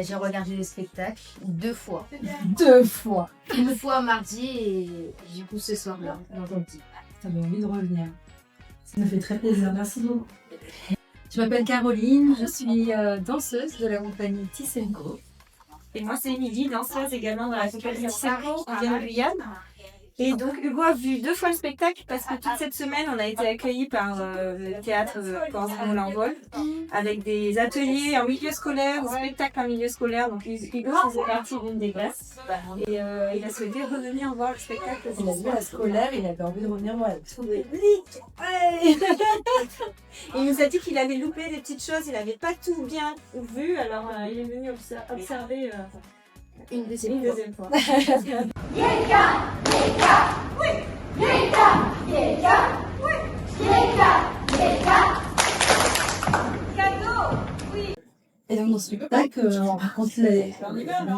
J'ai regardé le spectacle 2 fois. 2 fois. Une fois mardi et du coup ce soir-là, vendredi. Ça donne envie de revenir. Ça me fait très plaisir, merci beaucoup. Je m'appelle Caroline, je suis danseuse de la compagnie Tissenko. Et moi, c'est Émilie, danseuse également dans la compagnie Tissenko, on vient de Guyane. Et donc, Hugo a vu 2 fois le spectacle parce que toute cette semaine, on a été accueillis par le théâtre Corzine l'Envol avec des ateliers en milieu scolaire, des spectacles en milieu scolaire. Donc, Hugo faisait partie d'une des classes. Et il a souhaité revenir voir le spectacle. Il a vu la scolaire, il avait envie de revenir voir le public. Ouais. Il nous a dit qu'il avait loupé des petites choses, il n'avait pas tout bien vu, alors il est venu observer Une deuxième fois. Et donc dans ce spectacle, on raconte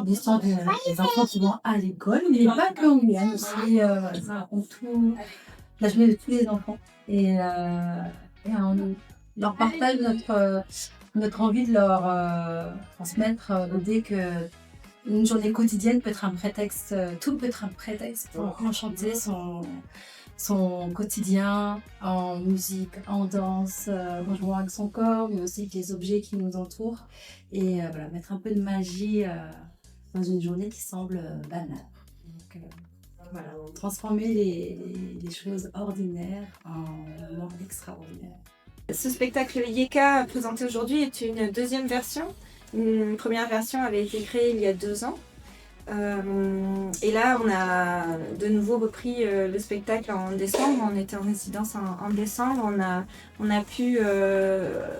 l'histoire des enfants qui vont à l'école, mais pas que en Guyane aussi, ça raconte tout, la journée de tous les enfants. Et on leur partage notre envie de leur transmettre l'idée que une journée quotidienne peut être un prétexte, tout peut être un prétexte pour enchanter son quotidien en musique, en danse, en jouant avec son corps, mais aussi avec les objets qui nous entourent. Et voilà, mettre un peu de magie dans une journée qui semble banale. Donc, voilà, transformer les choses ordinaires en moments extraordinaires. Ce spectacle Yeka présenté aujourd'hui est une deuxième version. Une première version avait été créée il y a 2 ans. Et là, on a de nouveau repris le spectacle en décembre. On était en résidence en décembre. On a pu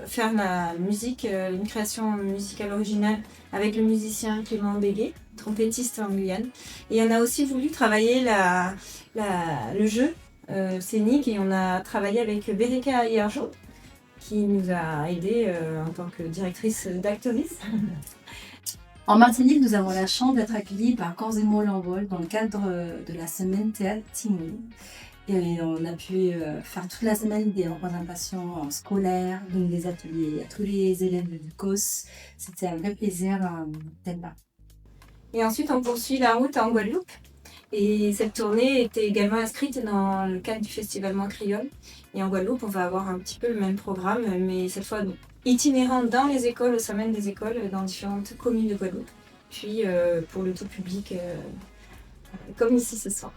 faire la musique, une création musicale originale avec le musicien Clément Béguet, trompettiste en Guyane. Et on a aussi voulu travailler le jeu scénique et on a travaillé avec Bereka Hierjo qui nous a aidés en tant que directrice d'actrice. En Martinique, nous avons la chance d'être accueillis par Corzine l'Envol dans le cadre de la semaine théâtre Timon. Et on a pu faire toute la semaine des représentations scolaires, donc des ateliers à tous les élèves du COS. C'était un vrai plaisir d'être là. Et ensuite, on poursuit la route en Guadeloupe. Et cette tournée était également inscrite dans le cadre du Festival Criol. Et en Guadeloupe, on va avoir un petit peu le même programme, mais cette fois itinérant dans les écoles, au sein des écoles, dans différentes communes de Guadeloupe. Puis pour le tout public, comme ici ce soir.